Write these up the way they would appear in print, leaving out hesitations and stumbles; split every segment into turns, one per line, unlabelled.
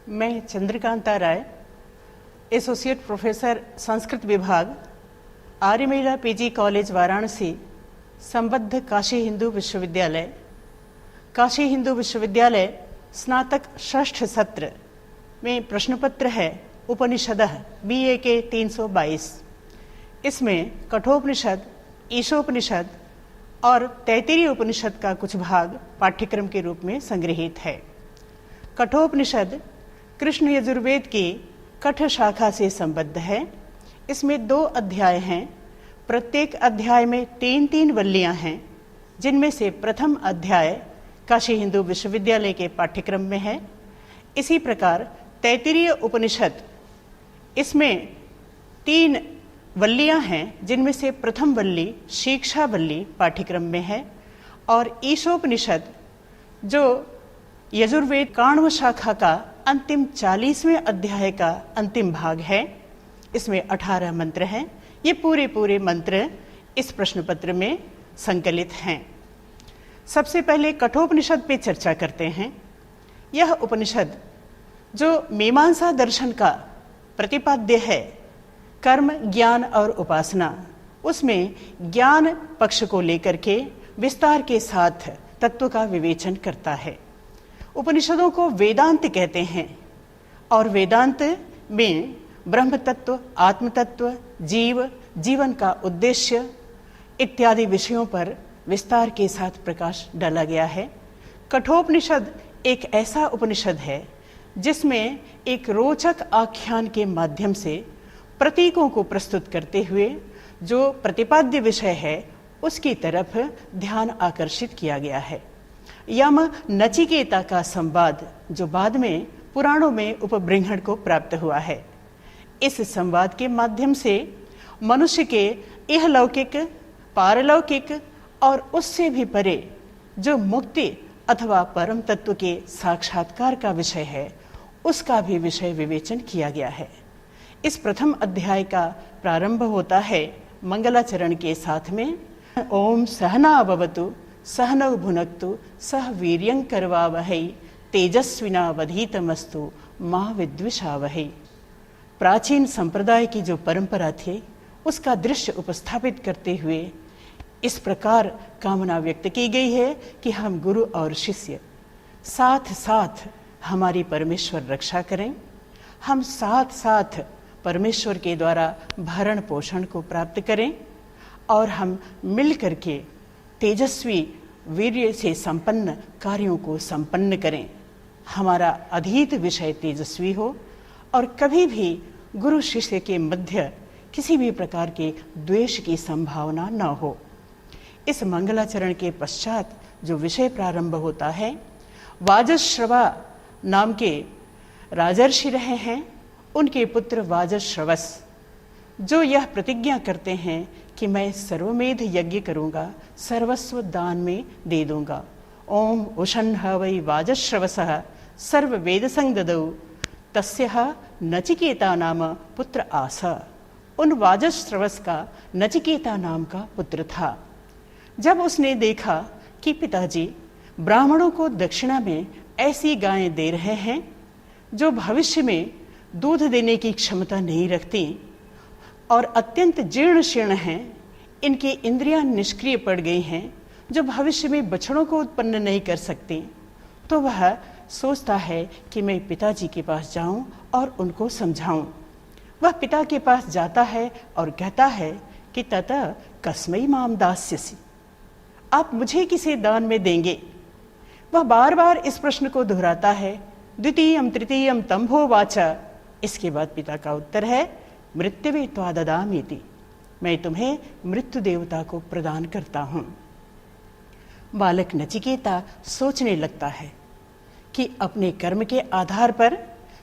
मैं चंद्रकांता राय, associate professor Sanskrit विभाग, आर्यमेला PG college Varanasi, संबद्ध काशी हिंदू विश्वविद्यालय, काशी हिंदू विश्वविद्यालय स्नातक षष्ठ सत्र में प्रश्नपत्र है उपनिषदः BA के 322। इसमें कठोपनिषद, ईशोपनिषद और तैत्तिरीय उपनिषद का कुछ भाग पाठ्यक्रम के रूप में संग्रहित है। कठोपनिषद कृष्ण यजुर्वेद की कठ शाखा से संबद्ध है। इसमें 2 अध्याय हैं। प्रत्येक अध्याय में 3-3 वल्लियां हैं, जिनमें से प्रथम अध्याय काशी हिंदू विश्वविद्यालय के पाठ्यक्रम में है। इसी प्रकार तैत्तिरीय उपनिषद, इसमें 3 वल्लियां हैं, जिनमें से प्रथम वल्ली शिक्षा वल्ली पाठ्यक्रम में है। और ईशोपनिषद जो यजुर्वेद काण्व शाखा का अंतिम 40वें अध्याय का अंतिम भाग है, इसमें 18 मंत्र हैं। ये पूरे मंत्र इस प्रश्न पत्र में संकलित हैं। सबसे पहले कठोपनिषद पे चर्चा करते हैं। यह उपनिषद जो मीमांसा दर्शन का प्रतिपाद्य है, कर्म, ज्ञान और उपासना, उसमें ज्ञान पक्ष को लेकर के विस्तार के साथ तत्व का विवेचन करता है। उपनिषदों को वेदांत कहते हैं और वेदांत में ब्रह्म तत्व, आत्म तत्व, जीवन का उद्देश्य इत्यादि विषयों पर विस्तार के साथ प्रकाश डाला गया है। कठोपनिषद एक ऐसा उपनिषद है जिसमें एक रोचक आख्यान के माध्यम से प्रतीकों को प्रस्तुत करते हुए जो प्रतिपाद्य विषय है उसकी तरफ ध्यान आकर्षित किया गया है। यम नचिकेता का संवाद जो बाद में पुराणों में उपबृंहण को प्राप्त हुआ है, इस संवाद के माध्यम से मनुष्य के इहलौकिक, पारलौकिक और उससे भी परे जो मुक्ति अथवा परम तत्व के साक्षात्कार का विषय है, उसका भी विषय विवेचन किया गया है। इस प्रथम अध्याय का प्रारंभ होता है मंगलाचरण के साथ में, ओम सहना भवतु सहनौ भुनक्तु सह वीर्यं करवावहै तेजस्विनावधीतमस्तु मां विद्विषावहै। प्राचीन संप्रदाय की जो परंपरा थी उसका दृश्य उपस्थापित करते हुए इस प्रकार कामना व्यक्त की गई है कि हम गुरु और शिष्य साथ साथ हमारी परमेश्वर रक्षा करें, हम साथ साथ परमेश्वर के द्वारा भरण पोषण को प्राप्त करें और हम मिल करके तेजस्वी वीर्य से संपन्न कार्यों को संपन्न करें। हमारा अधीत विषय तेजस्वी हो और कभी भी गुरु शिष्य के मध्य किसी भी प्रकार के द्वेष की संभावना न हो। इस मंगलाचरण के पश्चात जो विषय प्रारंभ होता है, वाजश्रवा नाम के राजर्षि रहे हैं, उनके पुत्र वाजश्रवस जो यह प्रतिज्ञा करते हैं कि मैं सर्वमेध यज्ञ करूंगा, सर्वस्व दान में दे दूंगा। ओम उषण्ह वै वाजश्रवसः सर्व वेद संगदौ तस्यः नचिकेता नाम पुत्र आस। उन वाजश्रवस का नचिकेता नाम का पुत्र था। जब उसने देखा कि पिताजी ब्राह्मणों को दक्षिणा में ऐसी गायें दे रहे हैं जो भविष्य में दूध देने की क्षमता नहीं रखती और अत्यंत जीर्ण शीर्ण हैं, इनकी इंद्रियां निष्क्रिय पड़ गई हैं, जो भविष्य में बछड़ों को उत्पन्न नहीं कर सकती, तो वह सोचता है कि मैं पिताजी के पास जाऊं और उनको समझाऊं। वह पिता के पास जाता है और कहता है कि ततः कस्मै माम दास्यसि, आप मुझे किसे दान में देंगे। वह बार बार इस प्रश्न को दोहराता है। द्वितीयम तृतीयम तंभो वाचा। इसके बाद पिता का उत्तर है मृत्युवे त्वाददामीति, मैं तुम्हें मृत्यु देवता को प्रदान करता हूं। बालक नचिकेता सोचने लगता है कि अपने कर्म के आधार पर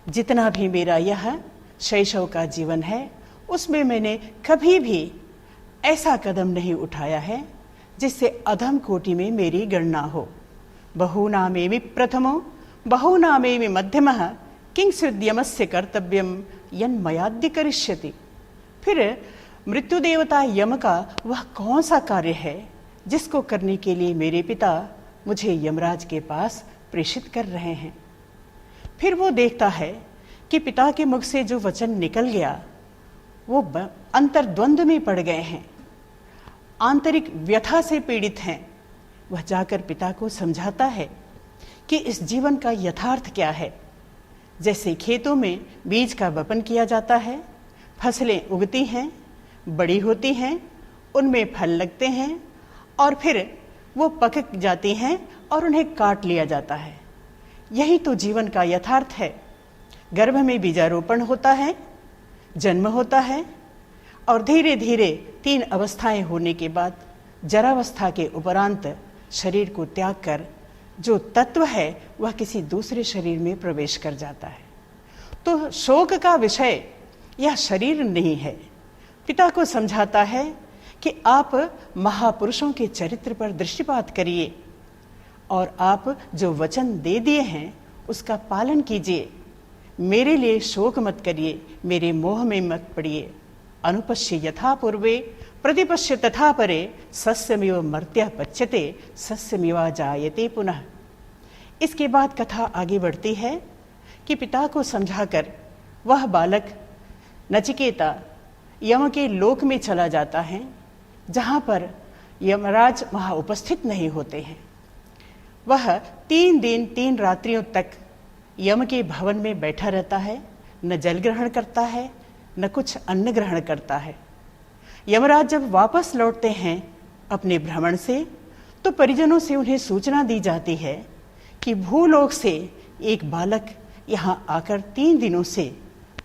जितना भी मेरा यह शैशव का जीवन है, उसमें मैंने कभी भी ऐसा कदम नहीं उठाया है जिससे अधम कोटि में मेरी गणना हो। बहूनामेमि प्रथमो बहूनामेमि मध्यमः किंसुद्यमस्य कर्तव्यम यन्मयाद्य करिष्यति। फिर मृत्यु देवता यम का वह कौन सा कार्य है जिसको करने के लिए मेरे पिता मुझे यमराज के पास प्रेषित कर रहे हैं। फिर वो देखता है कि पिता के मुख से जो वचन निकल गया वो अंतर्द्वंद में पड़ गए हैं, आंतरिक व्यथा से पीड़ित हैं। वह जाकर पिता को समझाता है कि इस जीवन का यथार्थ क्या है। जैसे खेतों में बीज का वपन किया जाता है, फसलें उगती हैं, बड़ी होती हैं, उनमें फल लगते हैं और फिर वो पक जाती हैं और उन्हें काट लिया जाता है। यही तो जीवन का यथार्थ है। गर्भ में बीजारोपण होता है, जन्म होता है और धीरे धीरे 3 अवस्थाएं होने के बाद जरावस्था के उपरांत शरीर को त्याग कर जो तत्व है वह किसी दूसरे शरीर में प्रवेश कर जाता है। तो शोक का विषय यह शरीर नहीं है। पिता को समझाता है कि आप महापुरुषों के चरित्र पर दृष्टिपात करिए और आप जो वचन दे दिए हैं उसका पालन कीजिए। मेरे लिए शोक मत करिए, मेरे मोह में मत पड़िए। अनुपश्य यथा पूर्वे प्रतिपश्य तथा परे, सस्यमिव मर्त्य पच्यते सस्यमिवा जायते पुनः। इसके बाद कथा आगे बढ़ती है कि पिता को समझाकर वह बालक नचिकेता यम के लोक में चला जाता है, जहाँ पर यमराज वहाँ उपस्थित नहीं होते हैं। वह 3 दिन 3 रात्रियों तक यम के भवन में बैठा रहता है, न जल ग्रहण करता है न कुछ अन्न ग्रहण करता है। यमराज जब वापस लौटते हैं अपने भ्रमण से, तो परिजनों से उन्हें सूचना दी जाती है कि भूलोक से एक बालक यहाँ आकर 3 दिनों से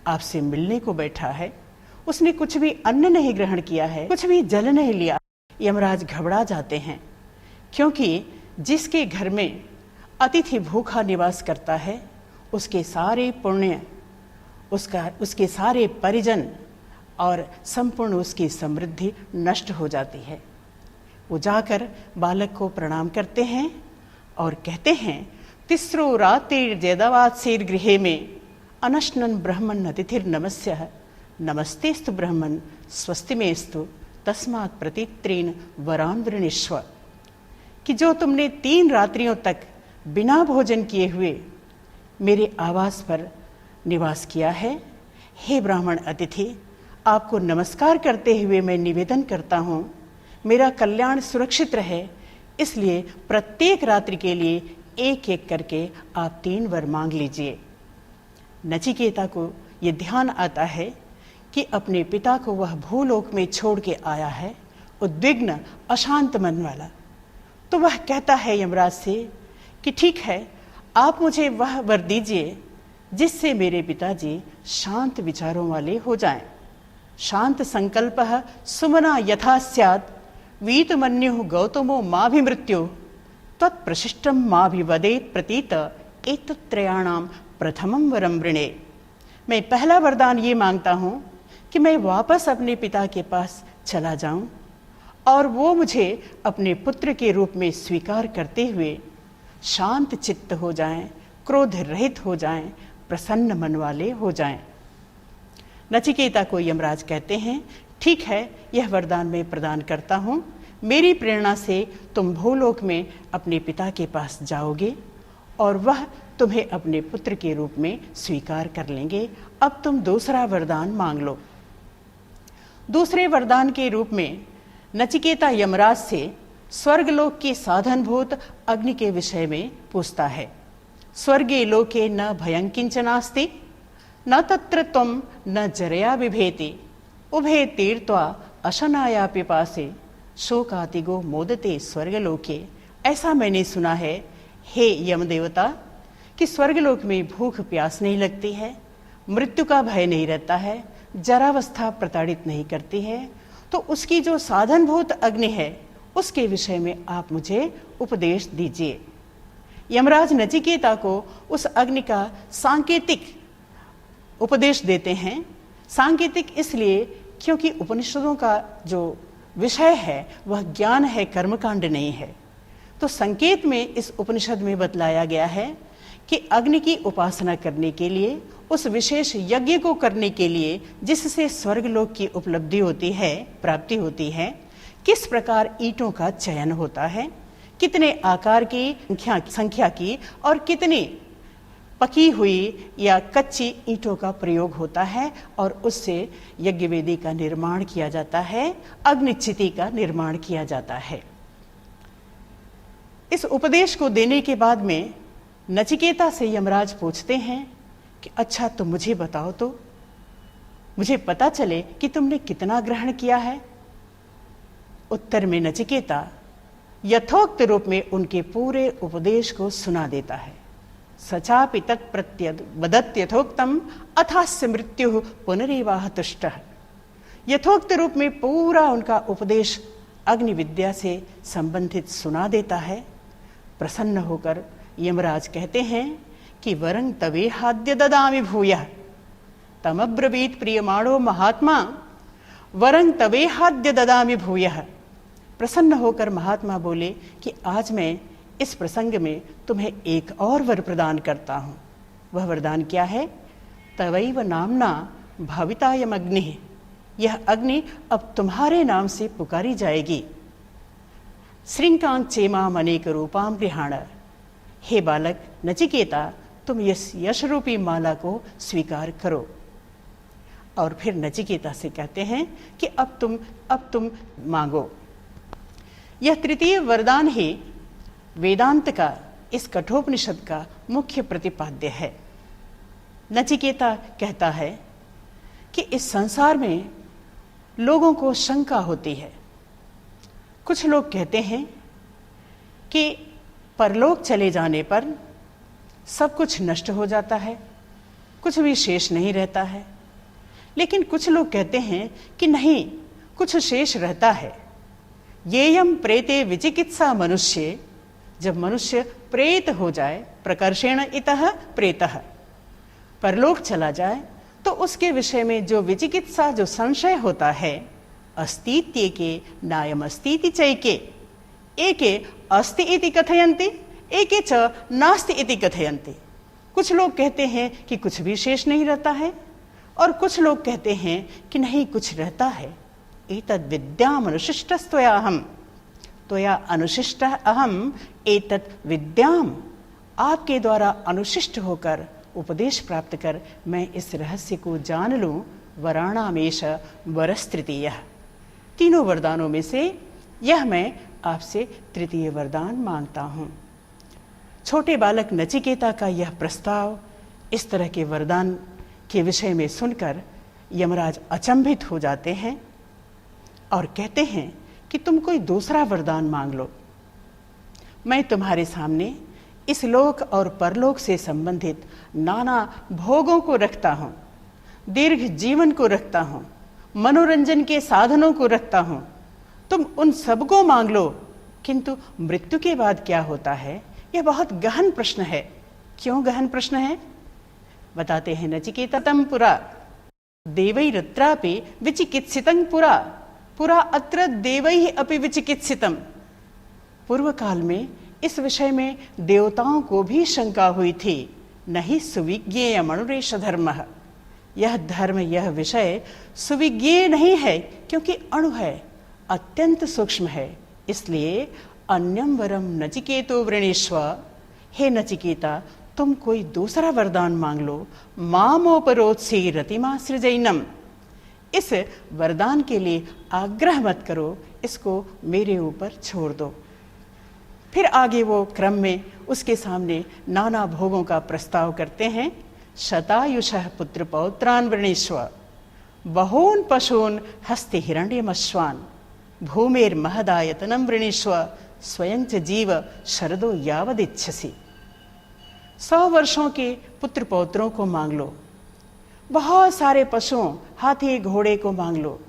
आपसे मिलने को बैठा है। उसने कुछ भी अन्न नहीं ग्रहण किया है, कुछ भी जल नहीं लिया। यमराज घबरा जाते हैं, क्योंकि जिसके घर में अतिथि भूखा निवास करता है उसके सारे पुण्य, उसके सारे परिजन और संपूर्ण उसकी समृद्धि नष्ट हो जाती है। वो जाकर बालक को प्रणाम करते हैं और कहते हैं, तिस्रो रात्रि जैदवात्सेर गृहे में अनश्नन ब्रह्मन् अतिथिर नमस्यः, नमस्तेस्तु ब्रह्मन् स्वस्तिमेस्तु तस्मात् प्रतित्रीन वरान वृणीष्व। कि जो तुमने 3 रात्रियों तक बिना भोजन किए हुए मेरे आवास पर निवास किया है, हे ब्राह्मण अतिथि, आपको नमस्कार करते हुए मैं निवेदन करता हूँ मेरा कल्याण सुरक्षित रहे, इसलिए प्रत्येक रात्रि के लिए एक एक करके आप 3 वर मांग लीजिए। नचिकेता को ये ध्यान आता है कि अपने पिता को वह भूलोक में छोड़ के आया है, उद्विग्न अशांत मन वाला। तो वह कहता है यमराज से कि ठीक है, आप मुझे वह वर दीजिए जिससे मेरे पिताजी शांत विचारों वाले हो जाएं। शांत संकल्पः सुमना यथा स्यात्, वीतमन्युः गौतमो माभिमृत्यो, तत्प्रशिष्टं माभिवदेत् प्रतीत एतत्त्रयाणां प्रथमं वरं वृणे। मैं पहला वरदान ये मांगता हूँ कि मैं वापस अपने पिता के पास चला जाऊं और वो मुझे अपने पुत्र के रूप में स्वीकार करते हुए शांत चित्त हो जाएं, क्रोध रहित हो जाएं, प्रसन्न मन वाले हो जाएं। नचिकेता को यमराज कहते हैं, ठीक है, यह वरदान मैं प्रदान करता हूँ। मेरी प्रेरणा से तुम भूलोक में अपने पिता के पास जाओगे और वह तुम्हें अपने पुत्र के रूप में स्वीकार कर लेंगे। अब तुम दूसरा वरदान मांग लो। दूसरे वरदान के रूप में नचिकेता यमराज से स्वर्गलोक की साधनभूत अग्नि के विषय में पूछता है। स्वर्गे लोके न भयं किंचनास्ति, न तत्र त्वं न जरया बिभेति, उभे तीर्त्वा अशनाया पिपासे, शोकातिगो मोदते स्वर्गलोके। ऐसा मैंने सुना है, हे यम देवता, कि स्वर्गलोक में भूख प्यास नहीं लगती है, मृत्यु का भय नहीं रहता है, जरावस्था प्रताड़ित नहीं करती है। तो उसकी जो साधनभूत अग्नि है उसके विषय में आप मुझे उपदेश दीजिए। यमराज नचिकेता को उस अग्नि का सांकेतिक उपदेश देते हैं। सांकेतिक इसलिए क्योंकि उपनिषदों का जो विषय है वह ज्ञान है, कर्मकांड नहीं है। तो संकेत में इस उपनिषद में बतलाया गया है कि अग्नि की उपासना करने के लिए, उस विशेष यज्ञ को करने के लिए जिससे स्वर्गलोक की उपलब्धि होती है, प्राप्ति होती है, किस प्रकार ईंटों का चयन होता है, कितने आकार की संख्या की और कितने पकी हुई या कच्ची ईंटों का प्रयोग होता है और उससे यज्ञ वेदी का निर्माण किया जाता है, अग्निचिति का निर्माण किया जाता है। इस उपदेश को देने के बाद में नचिकेता से यमराज पूछते हैं कि अच्छा तुम मुझे बताओ तो, मुझे पता चले कि तुमने कितना ग्रहण किया है। उत्तर में नचिकेता यथोक्त रूप में उनके पूरे उपदेश को सुना देता है। सचापि तत्प्रत्यद वदत यथोक्तम अथास्य मृत्यु पुनरेवाह तुष्टः। यथोक्त रूप में पूरा उनका उपदेश अग्नि विद्या से संबंधित सुना देता है। प्रसन्न होकर यमराज कहते हैं कि वरं तवे हाद्य ददामि भूयः। तमब्रवीत प्रियमाणो महात्मा वरं तवे हाद्य ददामि भूयः। प्रसन्न होकर महात्मा बोले कि आज मैं इस प्रसंग में तुम्हें एक और वर प्रदान करता हूं। वह वरदान क्या है? तवैव नामना भावितायम अग्नि। यह अग्नि अब तुम्हारे नाम से पुकारी जाएगी। श्रृंकांग चेमाम अनेक रूपाम गृहाण। हे बालक नचिकेता, तुम इस यश रूपी माला को स्वीकार करो। और फिर नचिकेता से कहते हैं कि अब तुम मांगो। यह तृतीय वरदान ही वेदांत का, इस कठोपनिषद का मुख्य प्रतिपाद्य है। नचिकेता कहता है कि इस संसार में लोगों को शंका होती है। कुछ लोग कहते हैं कि परलोक चले जाने पर सब कुछ नष्ट हो जाता है, कुछ भी शेष नहीं रहता है। लेकिन कुछ लोग कहते हैं कि नहीं, कुछ शेष रहता है। येयम प्रेते विचिकित्सा मनुष्य। जब मनुष्य प्रेत हो जाए, प्रकर्षेण इतः प्रेतः, परलोक चला जाए, तो उसके विषय में जो विचिकित्सा, जो संशय होता है, अस्तीत्य के नायम अस्तीति चैके, एके अस्ति इति कथयन्ति, एके च नास्ति इति कथयन्ति। कुछ लोग कहते हैं कि कुछ भी शेष नहीं रहता है, और कुछ लोग कहते हैं कि नहीं, कुछ रहता है। एतद् विद्याम अनुशिष्टस्त्वयाहम्। त्वया अनुशिष्टः अहम् एतत् विद्याम। आपके द्वारा अनुशिष्ट होकर, उपदेश प्राप्त कर मैं इस रहस्य को जान लूं। वराणामेश वरस्तृतीयः। तीनों वरदानों में से यह मैं आपसे तृतीय वरदान मांगता हूं। छोटे बालक नचिकेता का यह प्रस्ताव, इस तरह के वरदान के विषय में सुनकर यमराज अचंभित हो जाते हैं और कहते हैं कि तुम कोई दूसरा वरदान मांग लो। मैं तुम्हारे सामने इस लोक और परलोक से संबंधित नाना भोगों को रखता हूं, दीर्घ जीवन को रखता हूं, मनोरंजन के साधनों को रखता हूं। तुम उन सबको मांग लो, किंतु मृत्यु के बाद क्या होता है, यह बहुत गहन प्रश्न है। क्यों गहन प्रश्न है? बताते हैं नचिकेततं पुरा देवैरत्रापि विचिकित्सितं पुरा। पुरा अत्र देवैः अपि विचिकित्सितम्। पूर्व काल में इस विषय में देवताओं को भी शंका हुई थी। नहीं सुविज्ञेय मनुरेश धर्मः। यह धर्म, यह विषय सुविज्ञेय नहीं है, क्योंकि अणु है, अत्यंत सूक्ष्म है। इसलिए अन्यम वरम नचिकेतो वृणीष्व। हे नचिकेता, तुम कोई दूसरा वरदान मांग लो। मामोपरोत्सी रतिमा सृजैनम। इस वरदान के लिए आग्रह मत करो, इसको मेरे ऊपर छोड़ दो। फिर आगे वो क्रम में उसके सामने नाना भोगों का प्रस्ताव करते हैं। शतायुषः पुत्र पौत्रान् वृणीष्व। बहून् पशून् हस्ति हिरण्यमश्वान्। भूमेर्महदायतनं वृणीष्व। स्वयं च जीव शरदो यावदिच्छसि। 100 वर्षों के पुत्र पौत्रों को मांग लो, बहुत सारे पशुओं, हाथी घोड़े को मांग लो,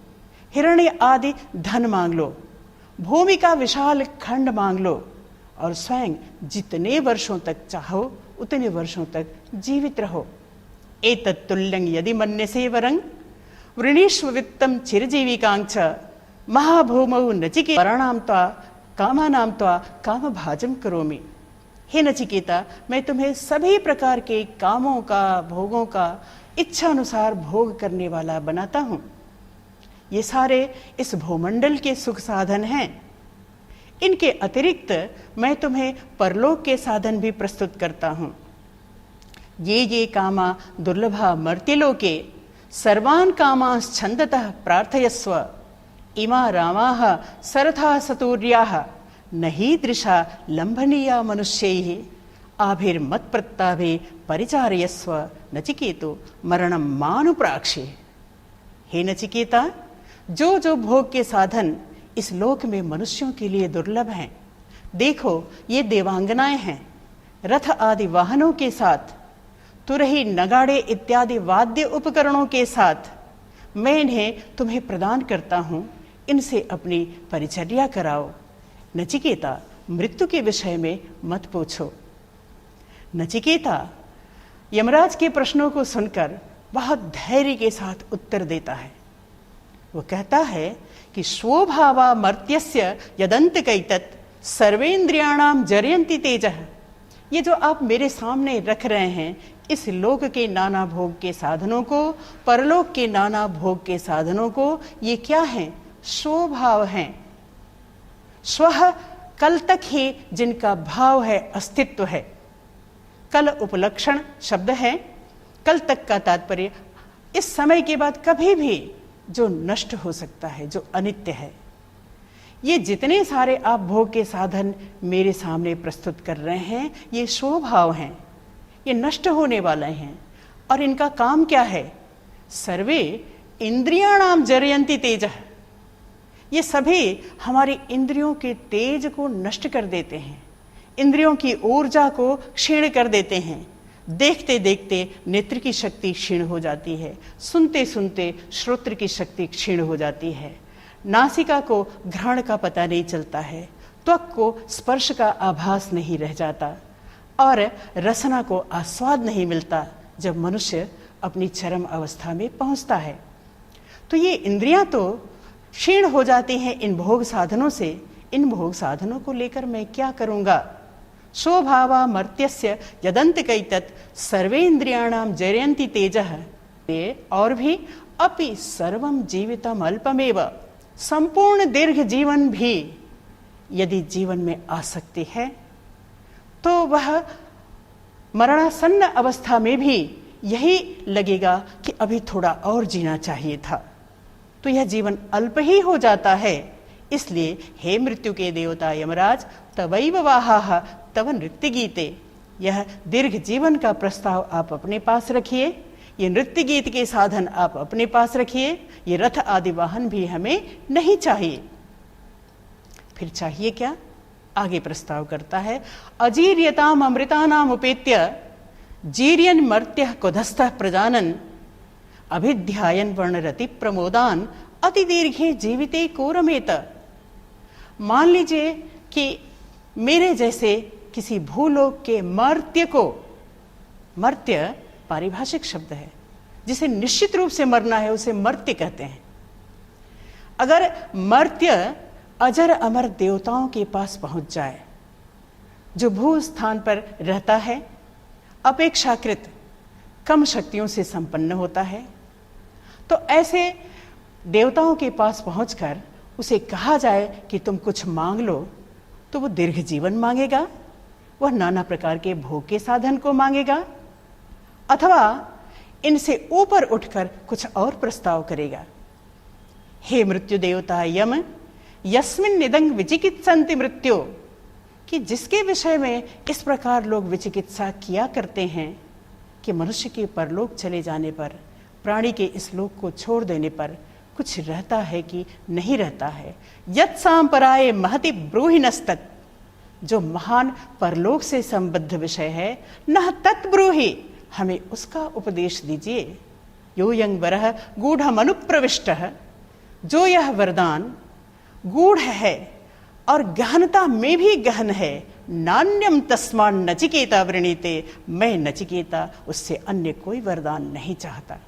हिरण्य आदि धन मांग लो, भूमि का विशाल खंड मांग लो, और स्वयं जितने वर्षों तक चाहो उतने वर्षों तक जीवित रहो। एतत् तुल्यं यदि मन्यसे वरं वृणीष्व वित्तं चिरजीविकांच। महाभूमौ नचिकेत वराणां त्वा कामानां त्वा कामभाजं करोमि। हे नचिकेता, मैं तुम्हें सभी प्रकार के कामों का, भोगों का इच्छा अनुसार भोग करने वाला बनाता हूं। ये सारे इस भूमंडल के सुख साधन हैं। इनके अतिरिक्त मैं तुम्हें परलोक के साधन भी प्रस्तुत करता हूं। ये कामा दुर्लभा मर्त्यलोके सर्वान् कामांश्छन्दतः प्रार्थयस्व इमा रामाः सरथाः सतूर्याः न हीदृशा लम्भनीया मनुष्यैः आभिर्मत्प्रत्ताभे परिचारयस्व नचिकेतो मरणं मानुप्राक्षे। हे नचिकेता, जो भोग के साधन इस लोक में मनुष्यों के लिए दुर्लभ हैं, देखो ये देवांगनाएं हैं, रथ आदि वाहनों के साथ, तुरही नगाड़े इत्यादि वाद्य उपकरणों के साथ मैं इन्हें तुम्हें प्रदान करता हूं, इनसे अपनी परिचर्या कराओ। नचिकेता, मृत्यु के विषय में मत पूछो। नचिकेता यमराज के प्रश्नों को सुनकर बहुत धैर्य के साथ उत्तर देता है। वो कहता है कि स्वभावा मर्त्यस्य यदंतकैतत् सर्वेन्द्रियाणाम जरयन्ति तेजः। ये जो आप मेरे सामने रख रहे हैं, इस लोक के नाना भोग के साधनों को, परलोक के नाना भोग के साधनों को, ये क्या हैं? स्वभाव हैं। स्वः कल तक ही जिनका भाव है, अस्तित्व है। कल उपलक्षण शब्द है। कल तक का तात्पर्य इस समय के बाद कभी भी जो नष्ट हो सकता है, जो अनित्य है। ये जितने सारे आप भोग के साधन मेरे सामने प्रस्तुत कर रहे हैं, ये स्वभाव हैं, ये नष्ट होने वाले हैं। और इनका काम क्या है? सर्वे इंद्रियाणाम जरयन्ति तेजः। ये सभी हमारी इंद्रियों के तेज को नष्ट कर देते हैं, इंद्रियों की ऊर्जा को क्षीण कर देते हैं। देखते देखते नेत्र की शक्ति क्षीण हो जाती है, सुनते सुनते श्रोत्र की शक्ति क्षीण हो जाती है, नासिका को घ्राण का पता नहीं चलता है, त्वक को स्पर्श का आभास नहीं रह जाता, और रसना को आस्वाद नहीं मिलता जब मनुष्य अपनी चरम अवस्था में पहुंचता है। तो ये इंद्रियां तो क्षीण हो जाती हैं इन भोग साधनों से। इन भोग साधनों को लेकर मैं क्या करूंगा? स्वभावा मर्त्यस्य यदंतकैतत् सर्वेन्द्रियाणाम जरयन्ति तेजः। और भी अपि सर्वम जीवितम अल्पमेव। संपूर्ण दीर्घ जीवन भी यदि जीवन में आसक्ति है तो वह मरणासन्न अवस्था में भी यही लगेगा कि अभी थोड़ा और जीना चाहिए था, तो यह जीवन अल्प ही हो जाता है। इसलिए हे मृत्यु के देवता यमराज, तवैव वाहाः तव नृत्य गीते। यह दीर्घ जीवन का प्रस्ताव आप अपने पास रखिए, ये नृत्य गीत के साधन आप अपने पास रखिए, ये रथ आदि वाहन भी हमें नहीं चाहिए। फिर चाहिए क्या? आगे प्रस्ताव करता है, अजीर्यताम अमृतानाम उपेत्य जीर्यन मर्त्यः कुधस्थः प्रजानन अभिध्यायन वर्णरति प्रमोदान अति दीर्घे जीविते कोरमेत। मान लीजिए कि मेरे जैसे किसी भूलोक के मर्त्य को, मर्त्य पारिभाषिक शब्द है, जिसे निश्चित रूप से मरना है उसे मर्त्य कहते हैं। अगर मर्त्य अजर अमर देवताओं के पास पहुंच जाए, जो भू स्थान पर रहता है, अपेक्षाकृत कम शक्तियों से संपन्न होता है, तो ऐसे देवताओं के पास पहुंचकर उसे कहा जाए कि तुम कुछ मांग लो, तो वो दीर्घ जीवन मांगेगा, वह नाना प्रकार के भोग के साधन को मांगेगा, अथवा इनसे ऊपर उठकर कुछ और प्रस्ताव करेगा। हे मृत्यु देवता यम, यस्मिन् निदंग विचिकित्सन्ति मृत्यो, कि जिसके विषय में इस प्रकार लोग विचिकित्सा किया करते हैं कि मनुष्य के परलोक चले जाने पर, प्राणी के इस लोक को छोड़ देने पर कुछ रहता है कि नहीं रहता है। यत् सांपराय महति ब्रूहिनस्तत्, जो महान परलोक से संबद्ध विषय है, नह तत् ब्रूहि, हमें उसका उपदेश दीजिए। यो यं वरः गूढ़मनुप्रविष्टः, जो यह वरदान गूढ़ है और गहनता में भी गहन है, नान्यम तस्मान् नचिकेता वृणीते, मैं नचिकेता उससे अन्य कोई वरदान नहीं चाहता।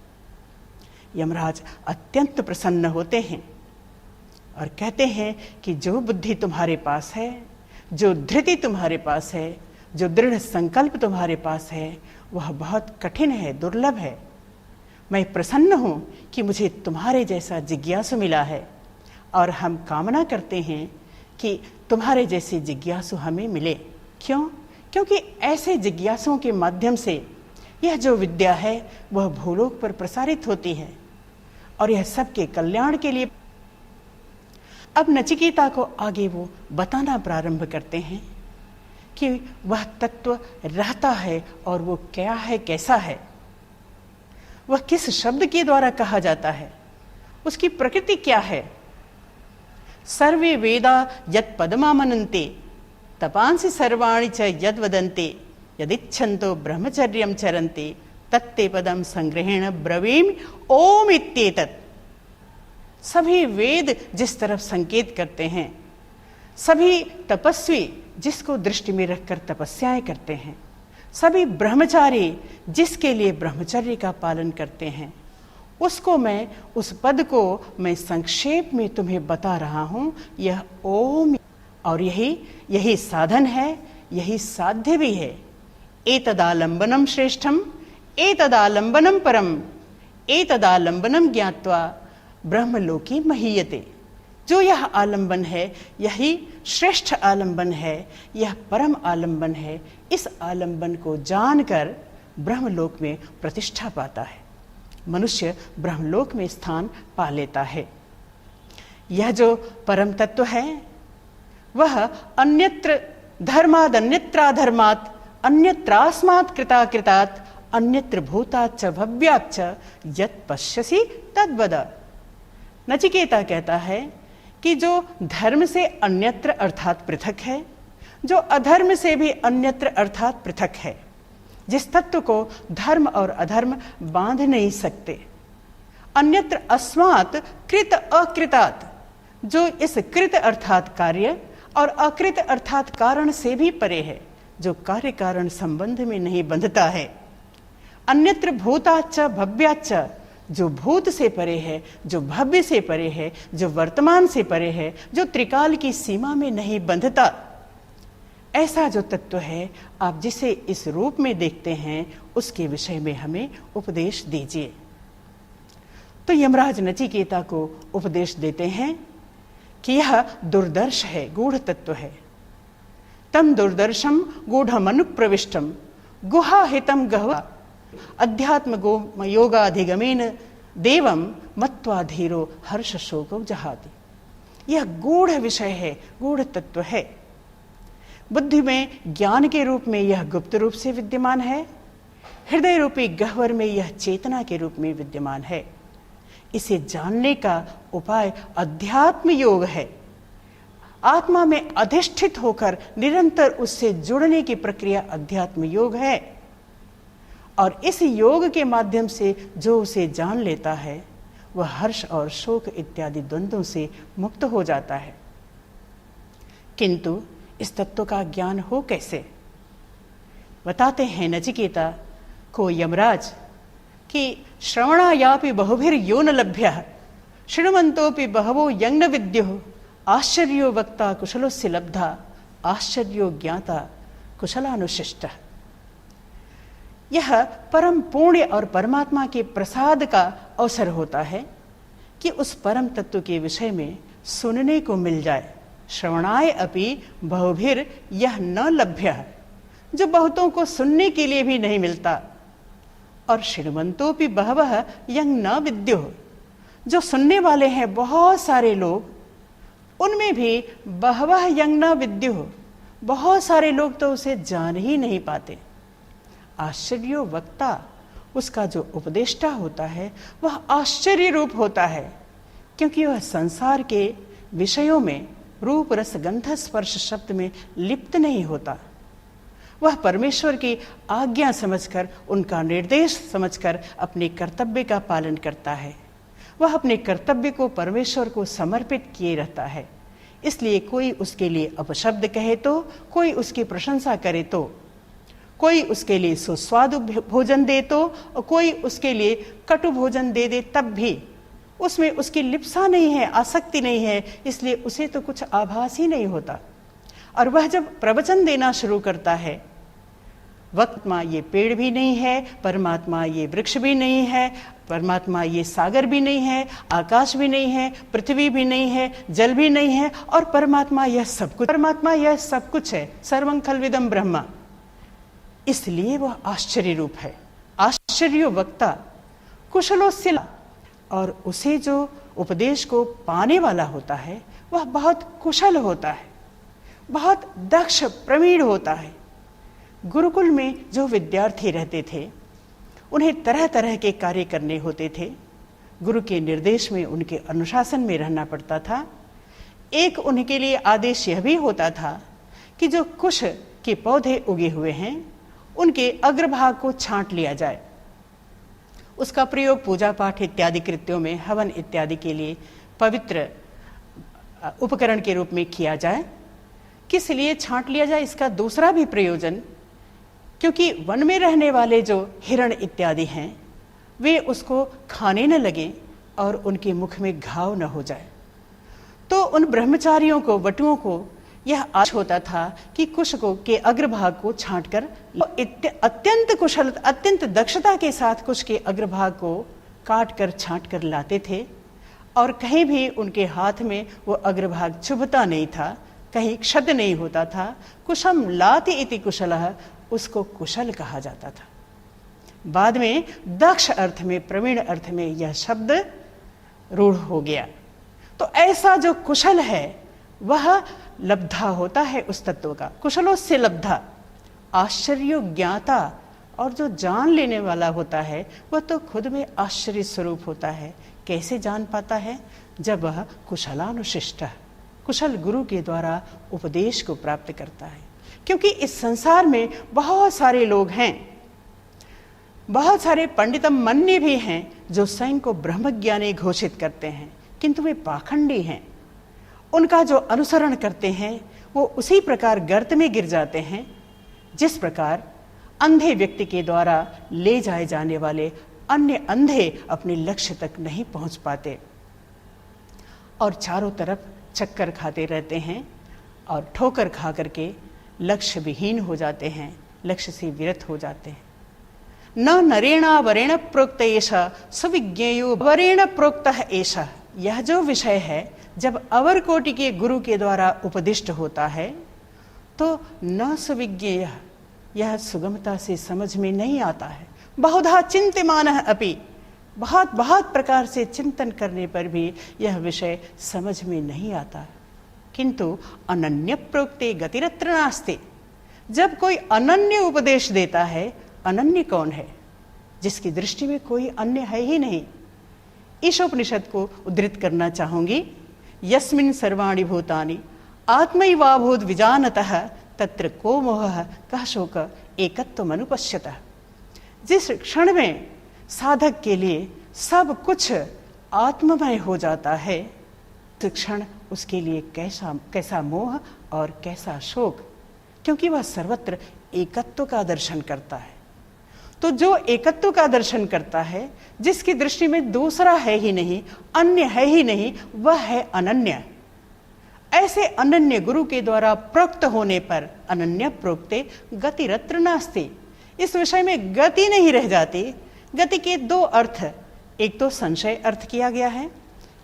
यमराज अत्यंत प्रसन्न होते हैं और कहते हैं कि जो बुद्धि तुम्हारे पास है, जो धृति तुम्हारे पास है, जो दृढ़ संकल्प तुम्हारे पास है, वह बहुत कठिन है, दुर्लभ है। मैं प्रसन्न हूं कि मुझे तुम्हारे जैसा जिज्ञासु मिला है, और हम कामना करते हैं कि तुम्हारे जैसे जिज्ञासु हमें मिले। क्यों? क्योंकि ऐसे जिज्ञासुओं के माध्यम से यह जो विद्या है वह भूलोक पर प्रसारित होती है और यह सबके कल्याण के लिए। अब नचिकेता को आगे वो बताना प्रारंभ करते हैं कि वह तत्व रहता है और वो क्या है, कैसा है, वह किस शब्द के द्वारा कहा जाता है, उसकी प्रकृति क्या है। सर्वे वेदा यत् पदमामनन्ते तपांसि सर्वाणि च यद् वदन्ते यदिच्छन्तो ब्रह्मचर्यं चरन्ते तत्ते पदम संग्रहेण ब्रवीमि ओम इत्येतत्। सभी वेद जिस तरफ संकेत करते हैं, सभी तपस्वी जिसको दृष्टि में रखकर तपस्याएं करते हैं, सभी ब्रह्मचारी जिसके लिए ब्रह्मचर्य का पालन करते हैं, उसको मैं, उस पद को मैं संक्षेप में तुम्हें बता रहा हूं। यह ओम, और यही साधन है, यही साध्य भी है। एतदालंबनम श्रेष्ठम एतदालंबनम परम एतदालंबनम ज्ञात्वा ब्रह्मलोकी महीयते। जो यह आलंबन है यही श्रेष्ठ आलंबन है, यह परम आलंबन है। इस आलंबन को जानकर ब्रह्मलोक में प्रतिष्ठा पाता है, मनुष्य ब्रह्मलोक में स्थान पा लेता है। यह जो परम तत्व है वह अन्यत्र धर्माद अन्यत्राधर्मात् अन्यत्रास्मात् कृताकृतात् अन्यत्र भूताच्च भव्याच्च यत् पश्यसि तद्वद। नचिकेता कहता है कि जो धर्म से अन्यत्र अर्थात पृथक है, जो अधर्म से भी अन्यत्र अर्थात पृथक है, जिस तत्व को धर्म और अधर्म बांध नहीं सकते, अन्यत्र अस्मात् कृत अकृतात्, जो इस कृत अर्थात कार्य और अकृत अर्थात कारण से भी परे है, जो कार्य कारण संबंध में नहीं बंधता है। अन्यत्र भूताच्च भव्याच्च, जो भूत से परे है, जो भव्य से परे है, जो वर्तमान से परे है, जो त्रिकाल की सीमा में नहीं बंधता, ऐसा जो तत्व है आप जिसे इस रूप में देखते हैं उसके विषय में हमें उपदेश दीजिए। तो यमराज नचिकेता को उपदेश देते हैं कि यह दुर्दर्श है, गूढ़ तत्व है। तम दुर्दर्शम गूढ़मनुप्रविष्टम गुहाहितम गहवा अध्यात्म योगाधिगमेन देवम मत्वा धीरो हर्ष शोको जहाति। यह गूढ़ विषय है, गूढ़ तत्व है। बुद्धि में ज्ञान के रूप में यह गुप्त रूप से विद्यमान है, हृदय रूपी गह्वर में यह चेतना के रूप में विद्यमान है। इसे जानने का उपाय अध्यात्म योग है। आत्मा में अधिष्ठित होकर निरंतर उससे जुड़ने की प्रक्रिया अध्यात्म योग है। और इस योग के माध्यम से जो उसे जान लेता है वह हर्ष और शोक इत्यादि द्वंद्वों से मुक्त हो जाता है। किंतु इस तत्व का ज्ञान हो कैसे? बताते हैं नचिकेता को यमराज कि श्रवणायापि बहुभिर्यो न लभ्यः शृण्वन्तोऽपि बहवो यं न विद्युः आश्चर्यो वक्ता कुशलोस्य लब्धा आश्चर्यो ज्ञाता कुशलानुशिष्टः। यह परम पुण्य और परमात्मा के प्रसाद का अवसर होता है कि उस परम तत्व के विषय में सुनने को मिल जाए। श्रवणाय अपि बहुभिर यह न लभ्यः, जो बहुतों को सुनने के लिए भी नहीं मिलता। और शृण्वन्तोऽपि बहवः यं न विद्युः, जो सुनने वाले हैं बहुत सारे लोग, उनमें भी बहवः यं न विद्युः, बहुत सारे लोग तो उसे जान ही नहीं पाते। आश्चर्यो वक्ता, उसका जो उपदेष्टा होता है वह आश्चर्य रूप होता है, क्योंकि वह संसार के विषयों में रूप रस गंध स्पर्श शब्द में लिप्त नहीं होता। वह परमेश्वर की आज्ञा समझकर, उनका निर्देश समझकर अपने कर्तव्य का पालन करता है। वह अपने कर्तव्य को परमेश्वर को समर्पित किए रहता है। इसलिए कोई उसके लिए अपशब्द कहे तो, कोई उसकी प्रशंसा करे तो, कोई उसके लिए सुस्वादु भोजन दे तो, और कोई उसके लिए कटु भोजन दे दे, तब भी उसमें उसकी लिप्सा नहीं है, आसक्ति नहीं है, इसलिए उसे तो कुछ आभास ही नहीं होता। और वह जब प्रवचन देना शुरू करता है, परमात्मा ये पेड़ भी नहीं है, परमात्मा ये वृक्ष भी नहीं है, परमात्मा ये सागर भी नहीं है, आकाश भी नहीं है, पृथ्वी भी नहीं है, जल भी नहीं है, और परमात्मा यह सब कुछ, परमात्मा यह सब कुछ है, सर्वं खल्विदं ब्रह्म। इसलिए वह आश्चर्य रूप है। आश्चर्य वक्ता कुशलोस्य, और उसे जो उपदेश को पाने वाला होता है वह बहुत कुशल होता है, बहुत दक्ष प्रवीण होता है। गुरुकुल में जो विद्यार्थी रहते थे उन्हें तरह तरह के कार्य करने होते थे। गुरु के निर्देश में, उनके अनुशासन में रहना पड़ता था। एक उनके लिए आदेश यह भी होता था कि जो कुश के पौधे उगे हुए हैं उनके अग्रभाग को छांट लिया जाए। उसका प्रयोग पूजा पाठ इत्यादि कृत्यों में, हवन इत्यादि के लिए पवित्र उपकरण के रूप में किया जाए। किस लिए छांट लिया जाए? इसका दूसरा भी प्रयोजन, क्योंकि वन में रहने वाले जो हिरण इत्यादि हैं वे उसको खाने न लगें और उनके मुख में घाव न हो जाए। तो उन ब्रह्मचारियों को, वटुओं को यह आश होता था कि कुश को के अग्रभाग को छांटकर अत्यंत कुशल, अत्यंत दक्षता के साथ कुश के अग्रभाग को काट कर छांट कर लाते थे, और कहीं भी उनके हाथ में वो अग्रभाग चुभता नहीं था, कहीं क्षत नहीं होता था। कुशम लाति इति कुशलः, उसको कुशल कहा जाता था। बाद में दक्ष अर्थ में, प्रवीण अर्थ में यह शब्द रूढ़ हो गया। तो ऐसा जो कुशल है वह लब्धा होता है उस तत्व का, कुशलों से लब्धा, आश्चर्य ज्ञाता, और जो जान लेने वाला होता है वह तो खुद में आश्चर्य स्वरूप होता है। कैसे जान पाता है? जब वह कुशलानुशिष्ट, कुशल गुरु के द्वारा उपदेश को प्राप्त करता है। क्योंकि इस संसार में बहुत सारे लोग हैं, बहुत सारे पंडितम मन्य भी हैं जो स्वयं को ब्रह्मज्ञानी घोषित करते हैं, किंतु वे पाखंडी हैं। उनका जो अनुसरण करते हैं वो उसी प्रकार गर्त में गिर जाते हैं जिस प्रकार अंधे व्यक्ति के द्वारा ले जाए जाने वाले अन्य अंधे अपने लक्ष्य तक नहीं पहुंच पाते और चारों तरफ चक्कर खाते रहते हैं और ठोकर खा करके लक्ष्य विहीन हो जाते हैं, लक्ष्य से विरत हो जाते हैं। न नरेणा वरेण प्रोक्त एषा सुविज्ञेयो वरेण प्रोक्तः एषा, यह जो विषय है जब अवर कोटि के गुरु के द्वारा उपदिष्ट होता है तो न सुविज्ञेय, यह सुगमता से समझ में नहीं आता है। बहुधा चिंत्यमानः अपि, बहुत बहुत प्रकार से चिंतन करने पर भी यह विषय समझ में नहीं आता। किंतु अनन्य प्रोक्ते गतिरत्र नास्ति, जब कोई अनन्य उपदेश देता है, अनन्य कौन है? जिसकी दृष्टि में कोई अन्य है ही नहीं। ईशोपनिषद को उद्धृत करना चाहूंगी, यस्मिन् सर्वाणि भूतानि आत्मैवाभूत विजानतः तत्र को मोहः कः शोक एकत्वम् अनुपश्यतः। जिस क्षण में साधक के लिए सब कुछ आत्ममय हो जाता है, उस क्षण उसके लिए कैसा मोह और कैसा शोक, क्योंकि वह सर्वत्र एकत्व का दर्शन करता है। तो जो एकत्व का दर्शन करता है, जिसकी दृष्टि में दूसरा है ही नहीं, अन्य है ही नहीं, वह है अनन्य। ऐसे अनन्य गुरु के द्वारा प्रोक्त होने पर अनन्य प्रोक्ते गतिरत्र नास्ति, इस विषय में गति नहीं रह जाती। गति के दो अर्थ, एक तो संशय अर्थ किया गया है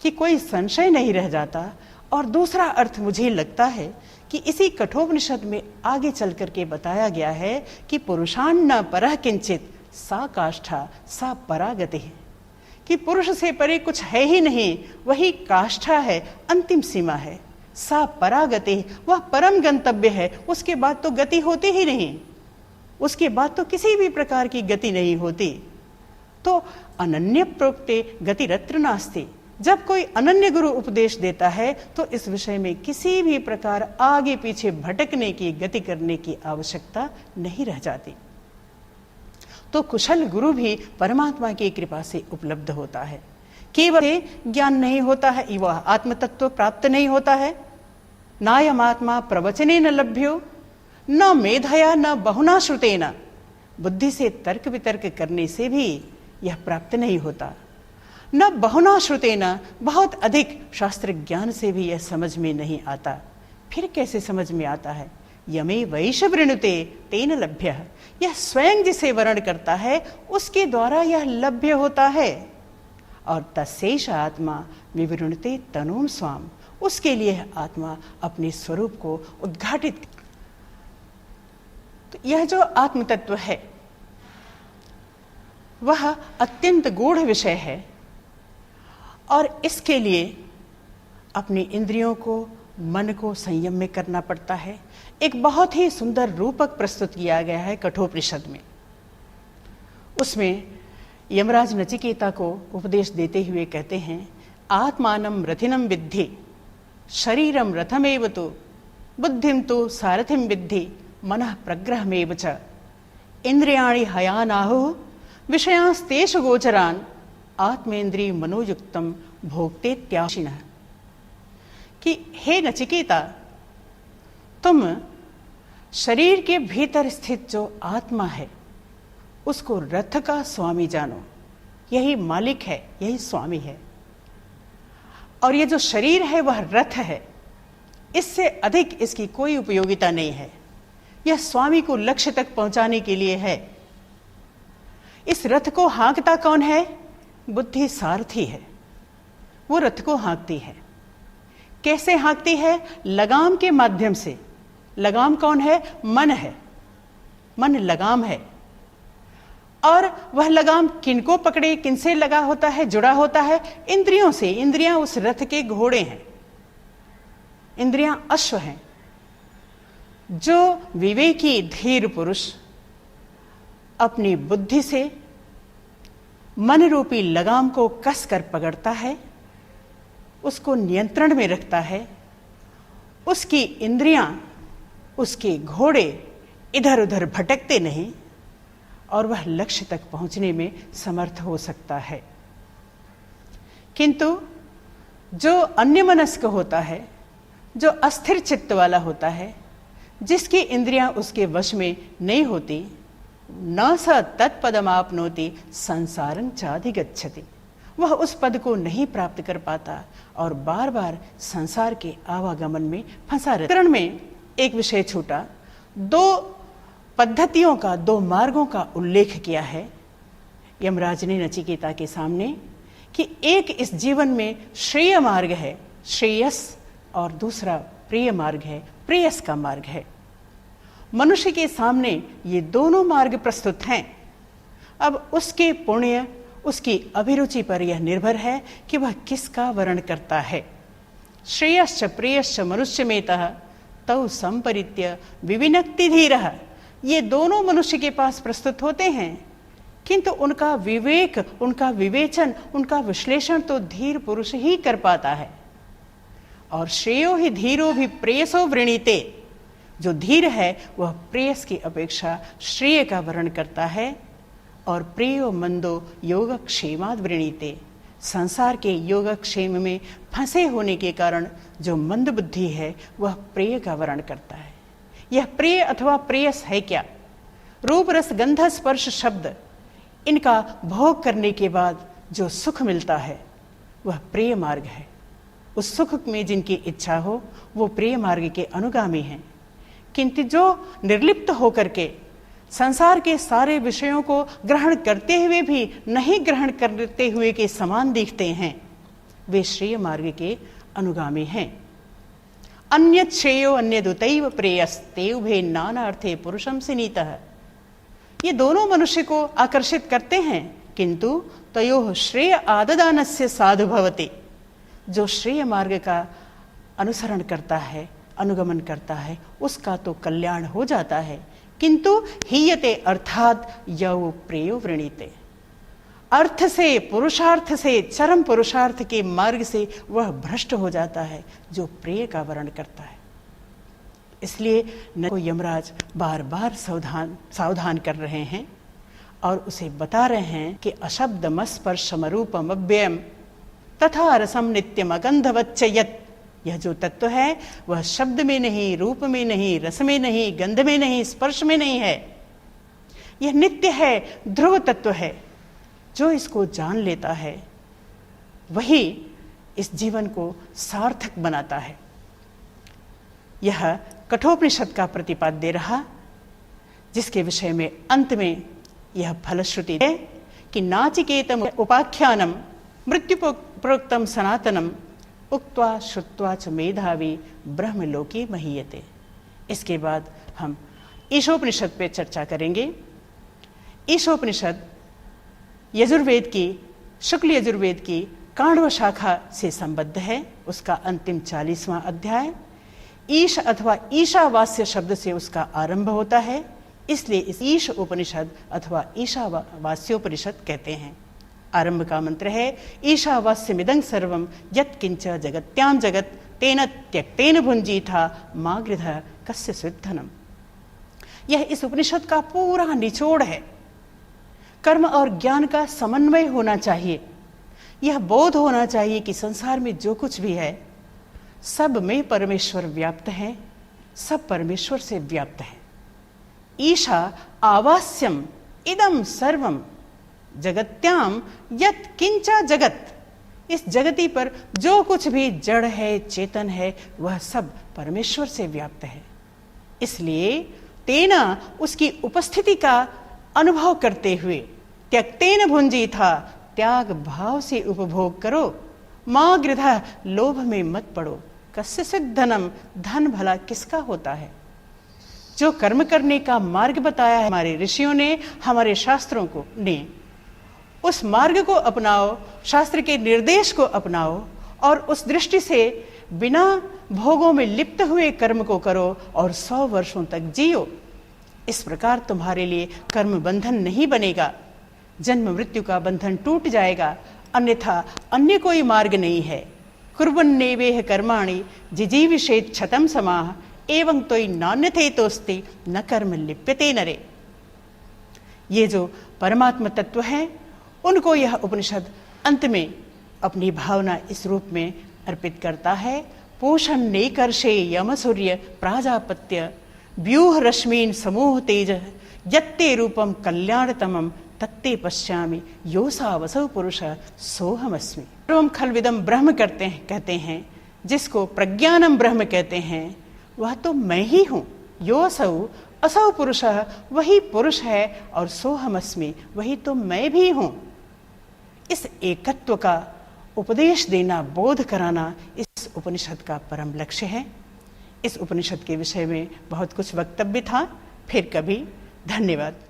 कि कोई संशय नहीं रह जाता, और दूसरा अर्थ मुझे लगता है कि इसी कठोपनिषद में आगे चल करके बताया गया है कि पुरुषान्न परः किंचित सा काष्ठा सा परागति है, कि पुरुष से परे कुछ है ही नहीं, वही काष्ठा है, अंतिम सीमा है। सा परागति, वह परम गंतव्य है, उसके बाद तो गति होती ही नहीं, उसके बाद तो किसी भी प्रकार की गति नहीं होती। तो अनन्य प्रोक्ते गतिरत्र नास्ति, जब कोई अनन्य गुरु उपदेश देता है तो इस विषय में किसी भी प्रकार आगे पीछे भटकने की, गति करने की आवश्यकता नहीं रह जाती। तो कुशल गुरु भी परमात्मा की कृपा से उपलब्ध होता है। केवल ज्ञान नहीं होता है, वह आत्म तत्व प्राप्त नहीं होता है। नायम आत्मा प्रवचने न लभ्यो न मेधया न बहुना श्रुतेन, बुद्धि से तर्क वितर्क करने से भी यह प्राप्त नहीं होता। न बहुना श्रुतेन, बहुत अधिक शास्त्र ज्ञान से भी यह समझ में नहीं आता। फिर कैसे समझ में आता है? यमे वैश वृणुते तेन लभ्यः, यह स्वयं जिसे वर्ण करता है उसके द्वारा यह लभ्य होता है। और तस्यैष आत्मा विवृणुते तनूं स्वाम, उसके लिए आत्मा अपने स्वरूप को उद्घाटित। तो यह जो आत्म तत्व है वह अत्यंत गूढ़ विषय है और इसके लिए अपनी इंद्रियों को, मन को संयम में करना पड़ता है। एक बहुत ही सुंदर रूपक प्रस्तुत किया गया है कठोपनिषद में। उसमें यमराज नचिकेता को उपदेश देते हुए कहते हैं, आत्मानं रथिनं विद्धि, शरीरं रथमेव तु, बुद्धिं तु सारथिं विद्धि, मनः प्रग्रहमेव च, इंद्रियाणि हयानाहुः विषयांस्तेषु गोचरान्, आत्मेन्द्रिय मनोयुक्तम भोक्तेत्याशिनः। कि हे नचिकेता, तुम शरीर के भीतर स्थित जो आत्मा है उसको रथ का स्वामी जानो। यही मालिक है, यही स्वामी है। और ये जो शरीर है वह रथ है, इससे अधिक इसकी कोई उपयोगिता नहीं है। यह स्वामी को लक्ष्य तक पहुंचाने के लिए है। इस रथ को हाँकता कौन है? बुद्धि सारथी है, वो रथ को हाँकती है। कैसे हाँकती है? लगाम के माध्यम से। लगाम कौन है? मन है। मन लगाम है। और वह लगाम किनको पकड़े, किनसे लगा होता है, जुड़ा होता है? इंद्रियों से। इंद्रियां उस रथ के घोड़े हैं, इंद्रियां अश्व हैं। जो विवेकी धीर पुरुष अपनी बुद्धि से मन रूपी लगाम को कसकर पकड़ता है, उसको नियंत्रण में रखता है, उसकी इंद्रियां, उसके घोड़े इधर उधर भटकते नहीं और वह लक्ष्य तक पहुंचने में समर्थ हो सकता है। किंतु जो अन्यमनस्क होता है, जो अस्थिर चित्त वाला होता है, जिसकी इंद्रियां उसके वश में नहीं होती, न स तत्पदमाप्नोति संसारं चाधिगच्छति, वह उस पद को नहीं प्राप्त कर पाता और बार बार संसार के आवागमन में फंसा रहता। प्रकरण में एक विषय छूटा। दो पद्धतियों का, दो मार्गों का उल्लेख किया है यमराज ने नचिकेता के सामने कि एक इस जीवन में श्रेय मार्ग है, श्रेयस, और दूसरा प्रिय मार्ग है, प्रेयस का मार्ग है। मनुष्य के सामने ये दोनों मार्ग प्रस्तुत हैं। अब उसके पुण्य, उसकी अभिरुचि पर यह निर्भर है कि वह किसका वर्ण करता है। श्रेयश्च प्रेयश्च मनुष्यमेतः तौ संपरित्य विविनक्ति धीरः, ये दोनों मनुष्य के पास प्रस्तुत होते हैं, किंतु उनका विवेक, उनका विवेचन, उनका विश्लेषण तो धीर पुरुष ही कर पाता है। और श्रेयो ही धीरो भी प्रेयसो वृणीते, जो धीर है वह प्रेयस की अपेक्षा श्रेय का वर्ण करता है। और प्रेयो मंदो योगक्षेमाद् वृणीते, संसार के योगक्षेम में फंसे होने के कारण जो मंद बुद्धि है वह प्रेय का वर्ण करता है। यह प्रेय अथवा प्रेयस है क्या? रूप रस गंध स्पर्श शब्द, इनका भोग करने के बाद जो सुख मिलता है वह प्रेय मार्ग है। उस सुख में जिनकी इच्छा हो वो प्रेय मार्ग के अनुगामी हैं। किंतु जो निर्लिप्त होकर के संसार के सारे विषयों को ग्रहण करते हुए भी नहीं ग्रहण करते हुए के समान दिखते हैं, वे श्रेय मार्ग के अनुगामी हैं। अन्यत् श्रेयो अन्यदुतैव प्रेयस्ते उभे नाना अर्थे पुरुषम सिनीतः, ये दोनों मनुष्य को आकर्षित करते हैं, किंतु तयोः श्रेय आददानस्य साधु भवति, जो श्रेय मार्ग का अनुसरण करता है, अनुगमन करता है, उसका तो कल्याण हो जाता है। किंतु हीयते अर्थात यौ प्रेयो वृणीते, अर्थ से, पुरुषार्थ से, चरम पुरुषार्थ के मार्ग से वह भ्रष्ट हो जाता है जो प्रेय का वर्ण करता है। इसलिए न को यमराज बार बार सावधान कर रहे हैं और उसे बता रहे हैं कि अशब्दमस्पर्शमरूपम अव्ययम तथा रसम नित्यम अगंधवच्च यत्, यह जो तत्व है वह शब्द में नहीं, रूप में नहीं, रस में नहीं, गंध में नहीं, स्पर्श में नहीं है। यह नित्य है, ध्रुव तत्व है। जो इसको जान लेता है वही इस जीवन को सार्थक बनाता है। यह कठोपनिषद का प्रतिपाद्य रहा, जिसके विषय में अंत में यह फलश्रुति है कि नाचिकेतम उपाख्यानम मृत्यु प्रोक्तम सनातनम उक्त्वा श्रुत्वा च मेधावी ब्रह्मलोकी महीयते। इसके बाद हम ईशोपनिषद पे चर्चा करेंगे। ईशोपनिषद यजुर्वेद की, शुक्ल यजुर्वेद की काण्व शाखा से संबद्ध है। उसका अंतिम 40वां अध्याय ईश अथवा ईशावास्य शब्द से उसका आरंभ होता है, इसलिए इस ईश उपनिषद अथवा ईशावास्योपनिषद कहते हैं। आरंभ का मंत्र है ईशावास्यमिदं सर्वं यत् किंच जगत्यां जगत् तेन त्यक्तेन भुंजीथा मा गृधः कस्य स्विद्धनम्। यह इस उपनिषद का पूरा निचोड़ है। कर्म और ज्ञान का समन्वय होना चाहिए। यह बोध होना चाहिए कि संसार में जो कुछ भी है सब में परमेश्वर व्याप्त है, सब परमेश्वर से व्याप्त है। ईशा आवास्यम इदम सर्वम जगत्याम यत् किंचा जगत। इस जगती पर जो कुछ भी जड़ है, चेतन है, वह सब परमेश्वर से व्याप्त है। इसलिए तेना उसकी उपस्थिति का अनुभव करते हुए त्यक्तेन भुंजी था, त्याग भाव से उपभोग करो। मां गृधा, लोभ में मत पड़ो। कस्य सिद्धनम, धन भला किसका होता है। जो कर्म करने का मार्ग बताया है हमारे ऋषियों ने, हमारे शास्त्रों को ने, उस मार्ग को अपनाओ, शास्त्र के निर्देश को अपनाओ और उस दृष्टि से बिना भोगों में लिप्त हुए कर्म को करो और 100 वर्षों तक जियो। इस प्रकार तुम्हारे लिए कर्म बंधन नहीं बनेगा, जन्म मृत्यु का बंधन टूट जाएगा, अन्यथा अन्य कोई मार्ग नहीं है। कुर्वन्नेवेह कर्माणि जिजीविषेत् क्षतं समाह एवं तोई नान्यथेतोस्ति न कर्म लिप्यते नरे। ये जो परमात्म तत्व है उनको यह उपनिषद अंत में अपनी भावना इस रूप में अर्पित करता है। पोषण नेकर्षे यम सूर्य प्राजापत्य व्यूह रश्मीन समूह तेज यत्ते रूपम कल्याणतमम तत्ते पश्यामि योसा वसौ पुरुष सोहमस्मि। सर्वम खलविदम ब्रह्म कहते हैं, जिसको प्रज्ञानम ब्रह्म कहते हैं, वह तो मैं ही हूँ। योसौ असौ पुरुष, वही पुरुष है, और सोहमस्मि, वही तो मैं भी हूँ। इस एकत्व का उपदेश देना, बोध कराना इस उपनिषद का परम लक्ष्य है। इस उपनिषद के विषय में बहुत कुछ वक्तव्य था, फिर कभी। धन्यवाद।